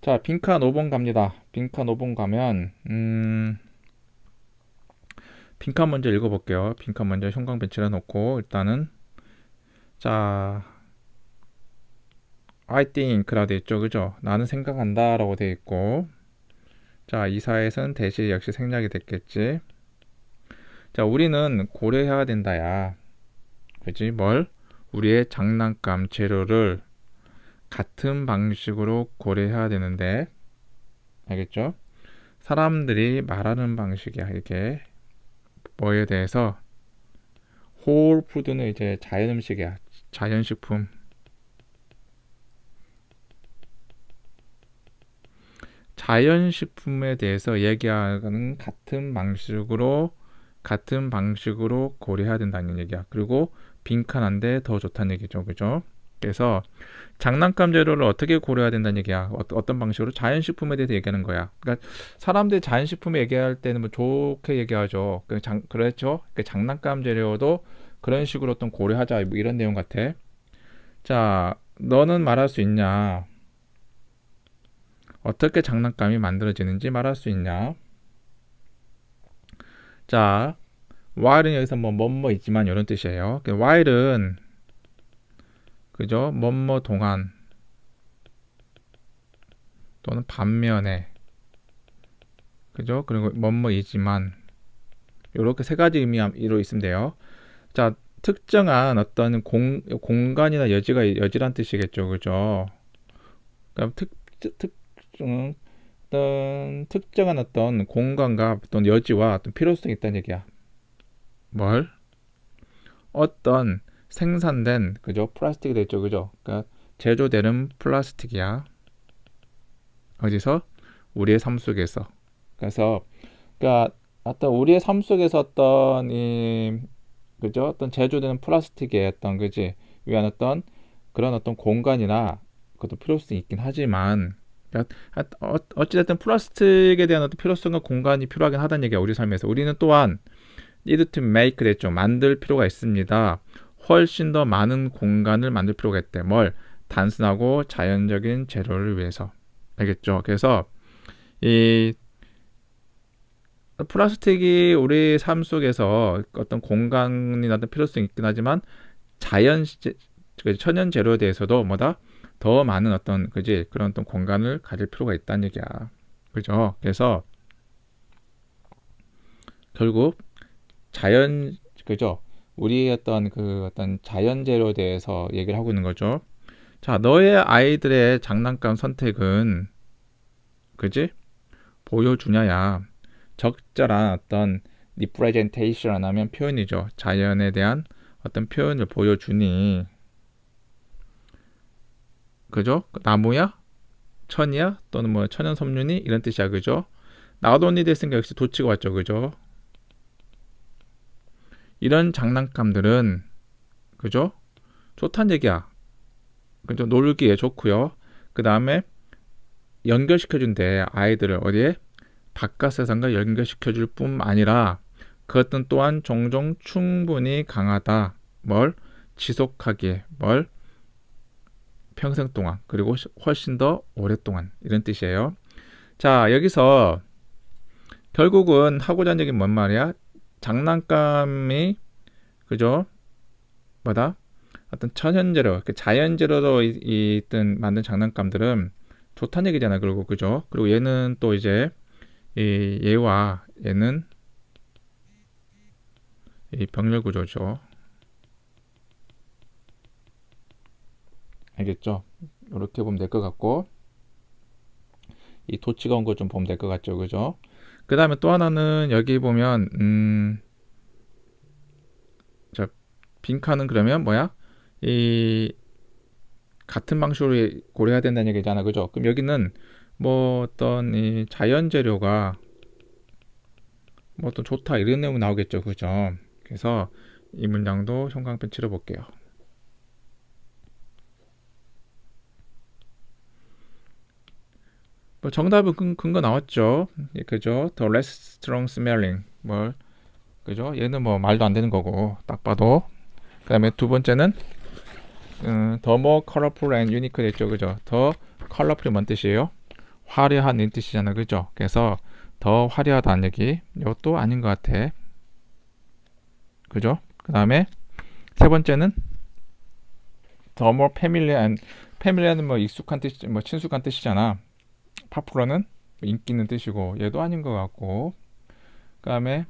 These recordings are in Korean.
자, 빈칸 5번 갑니다. 빈칸 5번 가면 빈칸 먼저 읽어볼게요. 빈칸 먼저 형광펜칠해 놓고 일단은 자, I think라고 돼 있죠, 그죠? 나는 생각한다라고 돼 있고, 자, 이사에서는 대시 역시 생략이 됐겠지. 자, 우리는 고려해야 된다야. 그지? 뭘? 우리의 장난감 재료를 같은 방식으로 고려해야 되는데, 알겠죠? 사람들이 말하는 방식이야. 이게 뭐에 대해서 홀 푸드는 이제 자연 음식이야. 자연 식품. 자연 식품에 대해서 얘기하는 같은 방식으로 고려해야 된다는 얘기야. 그리고 빈칸한데 더 좋다는 얘기죠. 그죠? 그래서 장난감 재료를 어떻게 고려해야 된다는 얘기야. 어떤 방식으로? 자연식품에 대해서 얘기하는 거야. 그러니까 사람들이 자연식품에 얘기할 때는 뭐 좋게 얘기하죠. 그렇죠? 장난감 재료도 그런 식으로 어떤 고려하자. 뭐 이런 내용 같아. 자, 너는 말할 수 있냐? 어떻게 장난감이 만들어지는지 말할 수 있냐? 자, while은 여기서 뭐뭐 있지만 이런 뜻이에요. while은 그죠? 뭐뭐 동안 또는 반면에 그죠? 그리고 뭐뭐이지만 이렇게 세 가지 의미로 있으면 돼요. 자, 특정한 어떤 공간이나 여지란 뜻이겠죠, 그죠? 그러니까 어떤 특정한 어떤 공간과 어떤 여지와 어떤 필요성이 있다는 얘기야. 뭘? 어떤 생산된 그죠? 플라스틱이 됐죠, 그죠? 그러니까 제조되는 플라스틱이야. 어디서? 우리의 삶 속에서. 그래서 그러니까 어떤 우리의 삶 속에서 어떤 이 그죠? 어떤 제조되는 플라스틱의 어떤 그지? 위한 어떤 그런 어떤 공간이나 그것도 필요성이 있긴 하지만 그러니까 어찌됐든 플라스틱에 대한 어떤 필요성과 공간이 필요하긴 하다는 얘기야. 우리 삶에서 우리는 또한 need to make 됐죠. 만들 필요가 있습니다. 훨씬 더 많은 공간을 만들 필요가 있대. 뭘? 단순하고 자연적인 재료를 위해서. 알겠죠? 그래서 이 플라스틱이 우리 삶 속에서 어떤 공간이나 어떤 필요성이 있긴 하지만 자연 천연 재료에 대해서도 뭐다 더 많은 어떤 그지 그런 어떤 공간을 가질 필요가 있다는 얘기야. 그죠? 그래서 결국 자연 그죠? 우리 어떤 자연 재료에 대해서 얘기를 하고 있는 거죠. 자, 너의 아이들의 장난감 선택은 그지? 보여주냐야. 적절한 어떤 representation 하면 표현이죠. 자연에 대한 어떤 표현을 보여주니 그죠? 나무야? 천이야? 또는 뭐 천연 섬유니? 이런 뜻이야. 그죠? not only 됐으니까 역시 도치가 왔죠. 그죠? 이런 장난감들은 그죠? 좋단 얘기야. 그죠? 놀기에 좋고요. 그 다음에 연결시켜준대. 아이들을 어디에? 바깥 세상과 연결시켜줄 뿐 아니라 그것은 또한 종종 충분히 강하다. 뭘? 지속하기에. 뭘? 평생 동안. 그리고 훨씬 더 오랫동안. 이런 뜻이에요. 자, 여기서 결국은 하고자 하는 얘기는 뭔 말이야? 장난감이 그죠? 뭐다? 어떤 천연재료, 자연재료로 있든 만든 장난감들은 좋다는 얘기잖아. 그리고 그죠? 그리고 얘는 또 이제 얘와 얘는 이 병렬 구조죠. 알겠죠? 이렇게 보면 될 것 같고 이 도치가 온 거 좀 보면 될 것 같죠, 그죠? 그 다음에 또 하나는 여기 보면 자 빈칸은 그러면 뭐야? 이 같은 방식으로 고려해야 된다는 얘기잖아, 그죠? 그럼 여기는 뭐 어떤 이 자연 재료가 뭐 또 좋다 이런 내용 나오겠죠, 그죠? 그래서 이 문장도 형광펜 칠해 볼게요. 뭐 정답은 근거 나왔죠. 그죠? The less strong smelling. 뭘 그죠? 얘는 뭐 말도 안 되는 거고 딱 봐도. 그다음에 두 번째는 the more colorful and unique 됐죠, 그죠? 더 컬러풀이 뭔 뜻이에요? 화려한 이 뜻이잖아, 그죠? 그래서 더 화려하다는 얘기. 이것도 아닌 것 같아. 그죠? 그 다음에 세 번째는 더 more familiar. familiar는 뭐 익숙한 뜻, 뭐 친숙한 뜻이잖아. popular는 인기 있는 뜻이고 얘도 아닌 것 같고. 그 다음에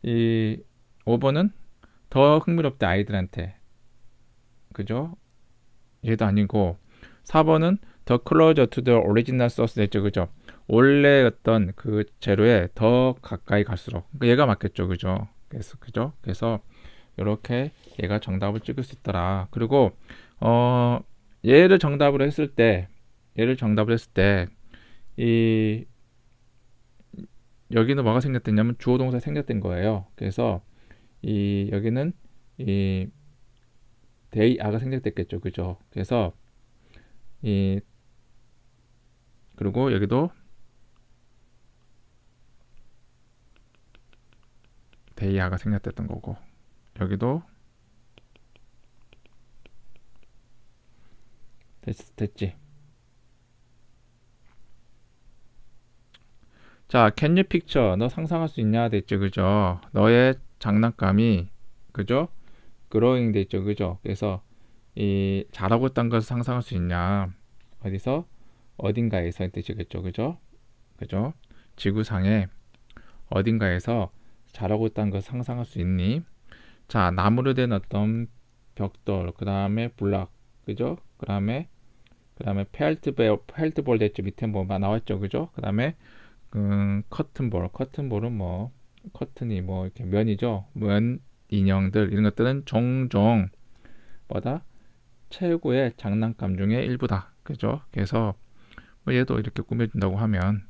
이 5번은 더 흥미롭다 아이들한테. 그죠? 얘도 아니고 4번은 더 closer to the original source 됐죠, 그죠? 원래 어떤 그 재료에 더 가까이 갈수록 그러니까 얘가 맞겠죠, 그죠? 그래서 그죠? 그래서 이렇게 얘가 정답을 찍을 수 있더라. 그리고 어 얘를 정답을 했을 때 이 여기는 뭐가 생겼댔냐면 주어 동사 생겼던 거예요. 그래서 이 여기는 이 they are가 생략됐겠죠, 그죠? 그래서 이 그리고 여기도 they are가 생략됐던 거고 여기도 됐지. 자, can you picture? 너 상상할 수 있냐? 됐죠, 그죠? 너의 장난감이 그죠? growing 됐죠, 그죠? 그래서 이 자라고 있다는 것을 상상할 수 있냐? 어디서? 어딘가에서의 뜻이겠죠, 그죠? 그죠? 지구상에 어딘가에서 자라고 있다는 것을 상상할 수 있니? 자, 나무로 된 어떤 벽돌, 그 다음에 블락, 그죠? 그 다음에 펠트볼 됐죠. 밑에 뭐 나왔죠, 그죠? 그 다음에 커튼볼은 뭐 커튼이 뭐 이렇게 면이죠. 면 인형들 이런 것들은 종종 뭐다? 최고의 장난감 중에 일부다, 그죠? 그래서 뭐 얘도 이렇게 꾸며준다고 하면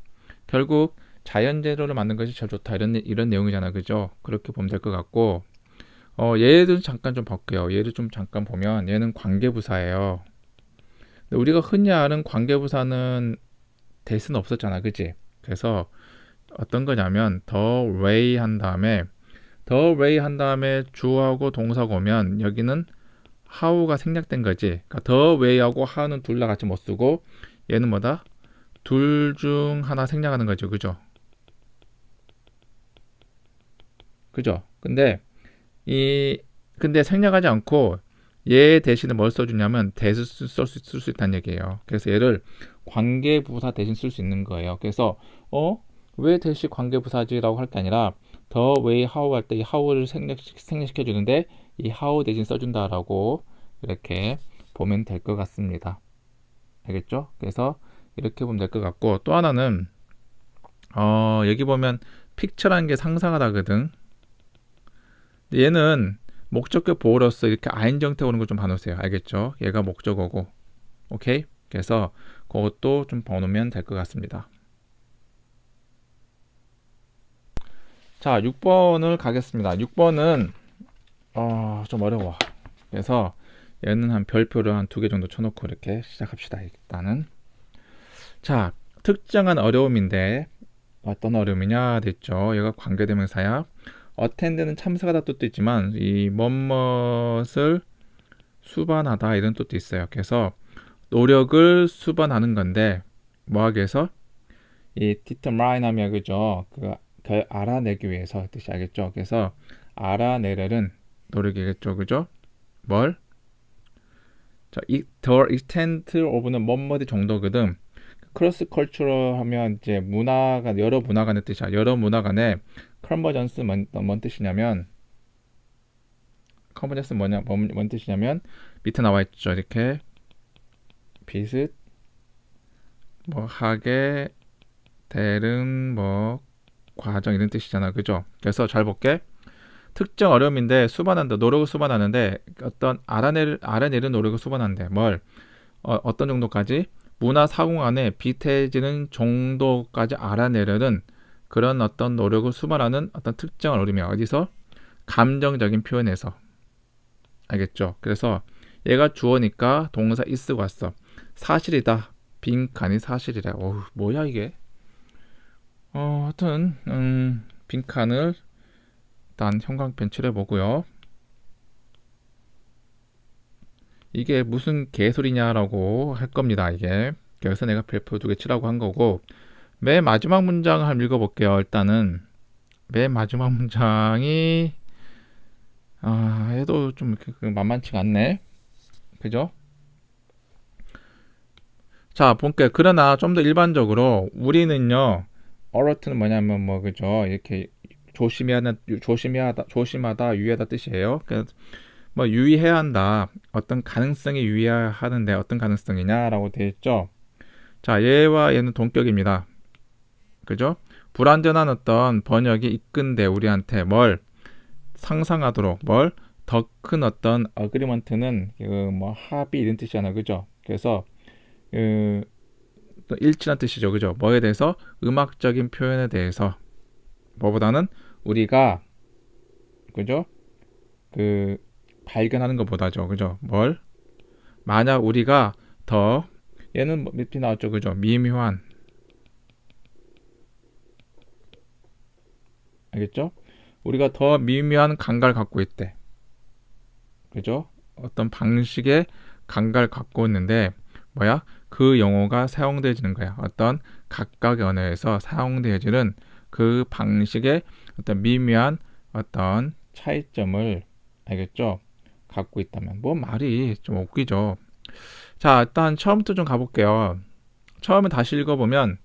결국 자연 재료를 만든 것이 제일 좋다 이런 내용이잖아, 그죠? 그렇게 보면 될 것 같고 얘를 잠깐 좀 볼게요. 얘를 좀 잠깐 보면 얘는 관계부사예요. 근데 우리가 흔히 아는 관계부사는 대수는 없었잖아, 그치? 그래서 어떤 거냐면 더 way 한 다음에 주어하고 동사가 오면 여기는 how가 생략된 거지. 그러니까 더 way하고 how는 둘 다 같이 못 쓰고 얘는 뭐다? 둘 중 하나 생략하는 거죠, 그죠? 그죠? 근데 생략하지 않고 얘 대신에 뭘 써주냐면 대수 쓸 수 있다는 얘기예요. 그래서 얘를 관계부사 대신 쓸 수 있는 거예요. 그래서 왜 대시 관계부사지라고 할 게 아니라 더 way how 할 때 이 how를 생략시켜 주는데 이 how 대신 써준다라고 이렇게 보면 될 것 같습니다. 알겠죠? 그래서 이렇게 보면 될 것 같고 또 하나는 여기 보면 picture라는 게 상상하다거든. 얘는 목적격 보호로서 이렇게 ing 형태 오는 거 좀 봐놓으세요. 알겠죠? 얘가 목적어고 오케이? 그래서 그것도 좀 봐놓으면 될 것 같습니다. 자, 6번을 가겠습니다. 6번은 좀 어려워. 그래서 얘는 한 별표를 한 2개 정도 쳐놓고 이렇게 시작합시다. 일단은 자, 특정한 어려움인데 어떤 어려움이냐 됐죠. 얘가 관계대명사야. attend는 참석하다 뜻도 있지만 이 뭐뭇을 수반하다 이런 뜻도 있어요. 그래서 노력을 수반하는 건데 뭐하기 위해서? 이 determine 하면 그죠? 그 알아내기 위해서 뜻이 알겠죠? 그래서 알아내려는 노력이겠죠, 그죠? 뭘? 자, the extent of는 뭐뭐의 정도거든. 크로스 컬처럴 하면 이제 문화가 여러 문화 간의 뜻이야. 여러 문화 간의 컨버전스 뭔 뜻이냐면 컨버전스 뭔 뜻이냐면 밑에 나와 있죠. 이렇게 비슷 뭐 하게 되는 뭐 과정 이런 뜻이잖아, 그죠? 그래서 잘 볼게. 특정 어려움인데 수반한다. 노력을 수반하는데 어떤 알아내는 노력을 수반한대. 뭘? 어떤 정도까지? 문화 사고 안에 비태해지는 정도까지 알아내려는 그런 어떤 노력을 수반하는 어떤 특정 어려움이야. 어디서? 감정적인 표현에서. 알겠죠? 그래서 얘가 주어니까 동사 is고 왔어. 사실이다. 빈칸이 사실이래. 어우, 뭐야 이게? 하여튼 빈칸을 일단 형광펜 칠해보고요. 이게 무슨 개소리냐라고 할 겁니다. 이게 그래서 내가 별표 2개 치라고 한 거고, 맨 마지막 문장을 한번 읽어볼게요. 일단은 맨 마지막 문장이 해도 좀 이렇게 만만치가 않네. 그죠? 자, 볼게요. 그러나 좀 더 일반적으로 우리는요, alert는 뭐냐면 뭐 그죠? 이렇게 조심하다, 유의하다 뜻이에요. 그래서 뭐 유의해야 한다. 어떤 가능성에 유의해야 하는데 어떤 가능성이냐라고 되어 있죠. 자, 얘와 얘는 동격입니다. 그죠? 불완전한 어떤 번역이 이끈데 우리한테 뭘 상상하도록 뭘 더 큰 어떤 어그리먼트는 뭐 합의 이런 뜻이잖아. 그죠? 그래서 또 일치란 뜻이죠. 그죠? 뭐에 대해서 음악적인 표현에 대해서 뭐보다는 우리가 그죠? 발견하는 것보다죠. 그죠? 뭘 만약 우리가 더 얘는 밑에 나왔죠. 그죠? 미묘한 알겠죠? 우리가 더 미묘한 감각을 갖고 있대. 그죠? 어떤 방식의 감각을 갖고 있는데 뭐야? 그 용어가 사용되어지는 거야. 어떤 각각의 언어에서 사용되어지는 그 방식의 어떤 미묘한 어떤 차이점을 알겠죠? 갖고 있다면 뭐 말이 좀 웃기죠. 자, 일단 처음부터 좀 가볼게요. 처음에 다시 읽어보면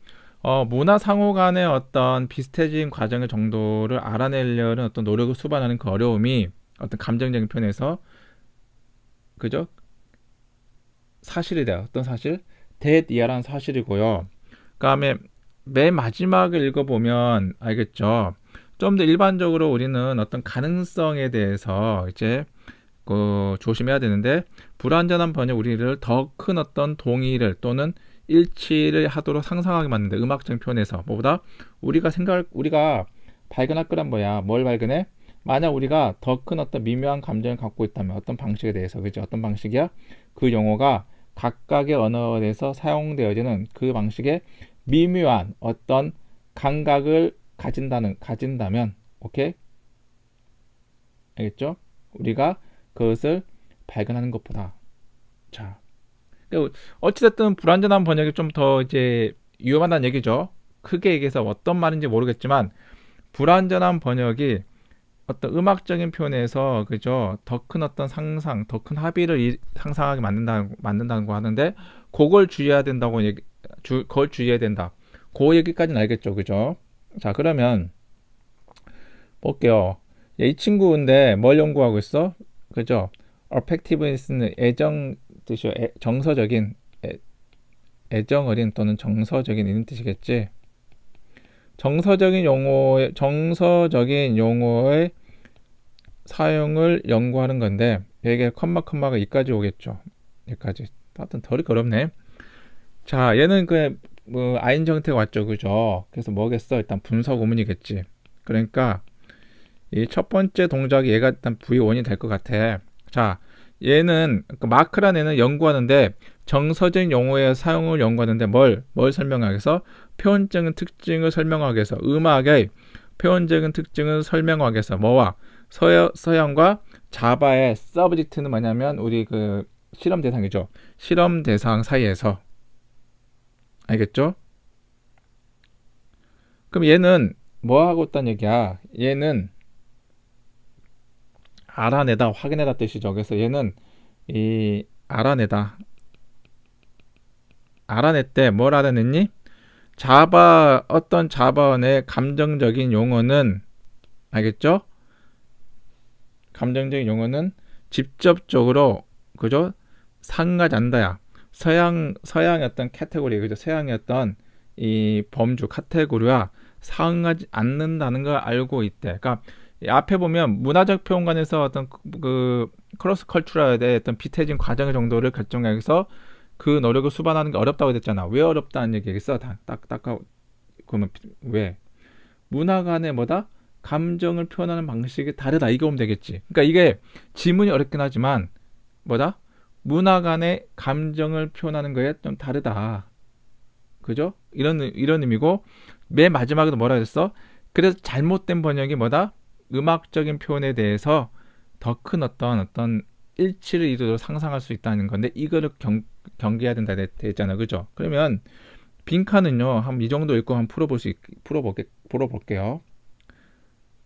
문화 상호 간의 어떤 비슷해진 과정의 정도를 알아내려는 어떤 노력을 수반하는 그 어려움이 어떤 감정적인 편에서 그죠? 사실이다. 어떤 사실? 대디아라는 사실이고요. 그다음에 맨 마지막을 읽어보면 알겠죠. 좀 더 일반적으로 우리는 어떤 가능성에 대해서 이제 조심해야 되는데 불완전한 번역 우리를 더 큰 어떤 동의를 또는 일치를 하도록 상상하게 만드는데 음악적인 표현에서 뭐보다 우리가 발견할 거란 뭐야? 뭘 발견해? 만약 우리가 더 큰 어떤 미묘한 감정을 갖고 있다면 어떤 방식에 대해서 그죠? 어떤 방식이야? 그 용어가 각각의 언어에서 사용되어지는 그 방식의 미묘한 어떤 감각을 가진다면 오케이? 알겠죠? 우리가 그것을 발견하는 것보다 자 어찌됐든 불완전한 번역이 좀 더 이제 위험하다는 얘기죠. 크게 얘기해서 어떤 말인지 모르겠지만 불완전한 번역이 어떤 음악적인 표현에서 그죠 더 큰 어떤 상상, 더 큰 합의를 상상하게 만든다는 거 하는데 그걸 주의해야 된다고 그걸 주의해야 된다. 그 얘기까지는 알겠죠, 그죠? 자 그러면 볼게요. 이 친구인데 뭘 연구하고 있어? 그죠? affectiveness는 애정 뜻이요. 정서적인 애정 어린 또는 정서적인 이런 뜻이겠지. 정서적인 용어의 사용을 연구하는 건데 여기에 컴마가 이까지 오겠죠. 여기까지. 하여튼 덜 어렵네. 자, 얘는 아인 정태가 왔죠, 그죠? 그래서 뭐겠어? 일단 분석 의문이겠지. 그러니까 이 첫 번째 동작이 얘가 일단 V1이 될 것 같아. 자, 얘는 마크라는 애는 연구하는데 정서적인 용어의 사용을 연구하는데 뭘 설명하기 위해서 표현적인 특징을 설명하기 위해서 음악의 표현적인 특징을 설명하기 위해서 뭐와 서양과 자바의 서브젝트는 뭐냐면 우리 실험 대상이죠. 실험 대상 사이에서 알겠죠? 그럼 얘는 뭐 하고 있다는 얘기야? 얘는 알아내다, 확인해다 뜻이죠. 그래서 얘는 알아냈대. 뭘 알아냈니? 어떤 자바의 감정적인 용어는 알겠죠? 감정적인 용어는 직접적으로 그죠? 상하지 않는다야. 서양의 어떤 카테고리, 그죠? 서양의 어떤 이 범주 카테고리와 상하지 않는다는 걸 알고 있대. 그러니까 앞에 보면 문화적 표현관에서 어떤 크로스 컬처럴의 어떤 비태진 과정의 정도를 결정하기 위해서 그 노력을 수반하는 게 어렵다고 했잖아. 왜 어렵다는 얘기겠어? 그러면 왜? 문화 간의 감정을 표현하는 방식이 다르다. 이게 오면 되겠지. 그러니까 이게 지문이 어렵긴 하지만 문화 간의 감정을 표현하는 거에 좀 다르다. 그죠? 이런 의미고 맨 마지막에도 뭐라 그랬어? 그래서 잘못된 번역이 음악적인 표현에 대해서 더 큰 어떤 일치를 이루도록 상상할 수 있다는 건데 이거를 경계해야 된다 했잖아, 그죠? 그러면 빈칸은요 한 이 정도 읽고 한번 풀어볼게요.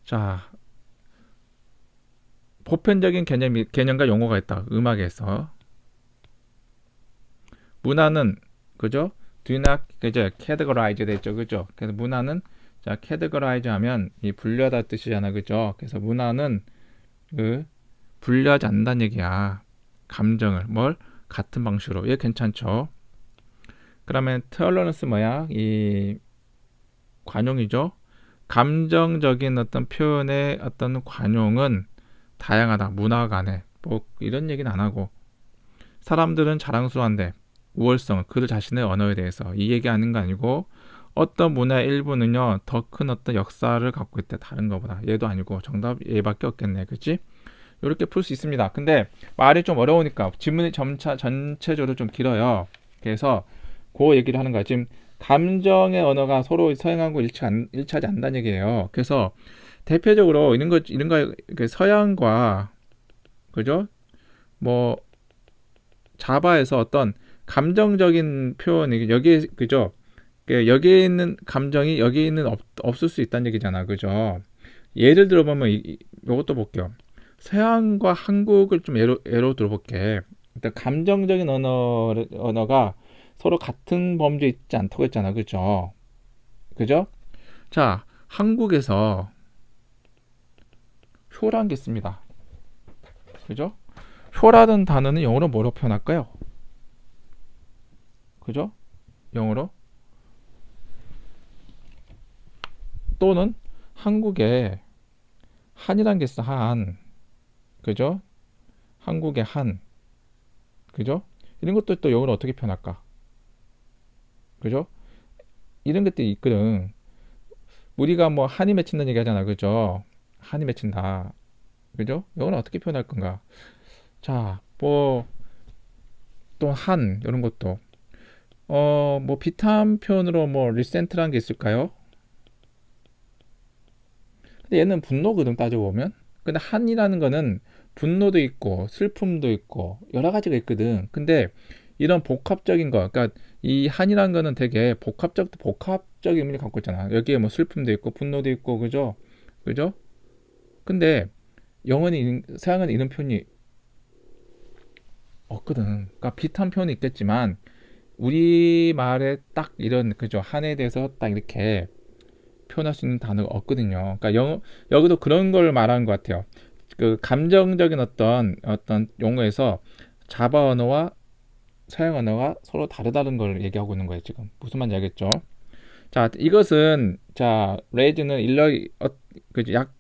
자, 보편적인 개념과 용어가 있다. 음악에서 문화는 그죠? do not 그죠? categorize 됐죠, 그죠? 그래서 문화는 자 categorize 하면 이 분류하다 뜻이잖아, 그죠? 그래서 문화는 그 분류하지 않는다는 얘기야. 감정을 뭘 같은 방식으로 얘 괜찮죠? 그러면 tolerance 뭐야? 이 관용이죠. 감정적인 어떤 표현의 어떤 관용은 다양하다. 문화 간에 뭐 이런 얘기는 안 하고 사람들은 자랑스러운데 우월성 그들 자신의 언어에 대해서 이 얘기하는 거 아니고 어떤 문화의 일부는요 더 큰 어떤 역사를 갖고 있다 다른 거보다 얘도 아니고 정답 얘밖에 없겠네, 그치? 이렇게 풀 수 있습니다. 근데 말이 좀 어려우니까 지문이 점차 전체적으로 좀 길어요. 그래서 그 얘기를 하는 거야. 지금 감정의 언어가 서로 서양하고 일치하지 않는다는 얘기예요. 그래서 대표적으로 이런 거 서양과 그죠? 뭐 자바에서 어떤 감정적인 표현이 여기에 그죠? 여기에 있는 감정이 여기에 있는 없을 수 있다는 얘기잖아, 그죠? 예를 들어보면 이것도 볼게요. 서양과 한국을 좀 예로 들어볼게. 일단 감정적인 언어가 서로 같은 범주에 있지 않다고 했잖아, 그죠? 그죠? 자, 한국에서 효라는 게 있습니다. 그죠? 효라는 단어는 영어로 뭐로 표현할까요? 그죠? 영어로 또는 한국에 한이란 게 있어. 한 그죠? 한국의 한 그죠? 이런 것도 또 영어로 어떻게 표현할까? 그죠? 이런 것들이 있거든. 우리가 뭐 한이 맺힌다는 얘기 하잖아, 그죠? 한이 맺힌다, 그죠? 영어는 어떻게 표현할 건가? 자, 뭐 또 한 이런 것도 뭐 비슷한 표현으로 뭐 리센트라는 게 있을까요? 근데 얘는 분노거든, 따져보면. 근데 한이라는 거는 분노도 있고 슬픔도 있고 여러 가지가 있거든. 근데 이런 복합적인 거, 그러니까 이 한이라는 거는 되게 복합적인 의미를 갖고 있잖아. 여기에 뭐 슬픔도 있고 분노도 있고 그죠? 그죠? 근데 서양은 이런 표현이 없거든. 그러니까 비슷한 표현이 있겠지만 우리 말에 딱 이런 그죠? 한에 대해서 딱 이렇게 표현할 수 있는 단어가 없거든요. 그러니까 여기도 그런 걸 말하는 것 같아요. 그 감정적인 어떤 용어에서 자바 언어와 서양 언어가 서로 다르다는 걸 얘기하고 있는 거예요. 지금 무슨 말인지 알겠죠? 자, 이것은 자 레이즈는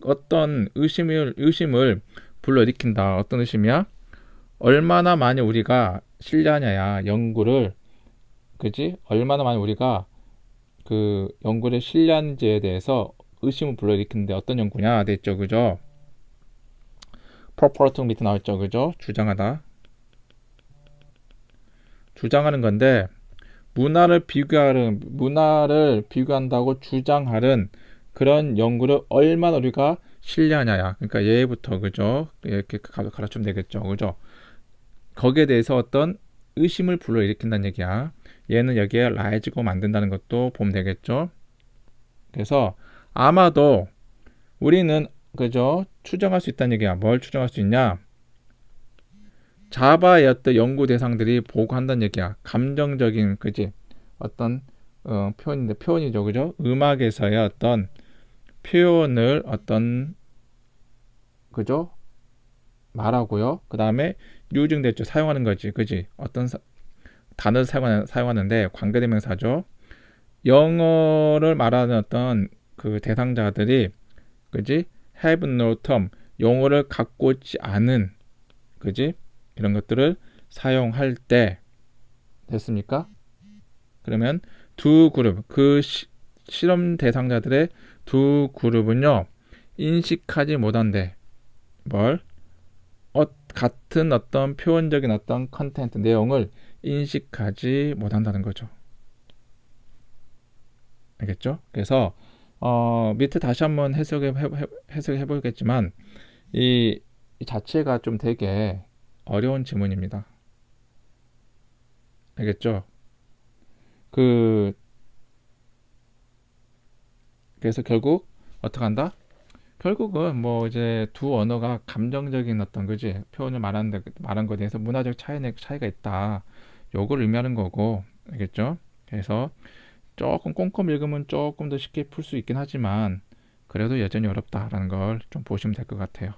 어떤 의심을 불러일으킨다. 어떤 의심이야? 얼마나 많이 우리가 신뢰하냐야 연구를, 그지? 얼마나 많이 우리가 그 연구를 신뢰한지에 대해서 의심을 불러일으키는데 어떤 연구냐 됐죠, 그죠? purport 밑에 나왔죠, 그죠? 주장하는 건데 문화를 비교한다고 주장하는 그런 연구를 얼마나 우리가 신뢰하냐야. 그러니까 얘부터 그죠? 이렇게 가르치면 되겠죠, 그죠? 거기에 대해서 어떤 의심을 불러일으킨다는 얘기야. 얘는 여기에 라이즈고 만든다는 것도 보면 되겠죠. 그래서 아마도 우리는 그죠? 추정할 수 있다는 얘기야. 뭘 추정할 수 있냐? 자바의 어떤 연구 대상들이 보고한다는 얘기야. 감정적인 그지? 어떤 표현이죠, 그죠? 음악에서의 어떤 표현을 어떤 그죠? 말하고요. 그 다음에 유증됐죠. 사용하는 거지, 그지? 어떤 단어를 사용하는데 관계대명사죠. 영어를 말하는 어떤 그 대상자들이 그지? have no term 용어를 갖고 있지 않은 그지? 이런 것들을 사용할 때 됐습니까? 그러면 두 그룹 실험 대상자들의 두 그룹은요 인식하지 못한대. 뭘? 같은 어떤 표현적인 어떤 컨텐트 내용을 인식하지 못한다는 거죠. 알겠죠? 그래서 밑에 다시 한번 해석해 보겠지만 이 자체가 좀 되게 어려운 지문입니다. 알겠죠? 그 그래서 결국 어떻게 한다? 결국은 뭐 이제 두 언어가 감정적인 어떤 그지 표현을 말한 것에 대해서 문화적 차이가 있다. 요걸 의미하는 거고, 알겠죠? 그래서 조금 꼼꼼 읽으면 조금 더 쉽게 풀 수 있긴 하지만 그래도 여전히 어렵다라는 걸 좀 보시면 될 것 같아요.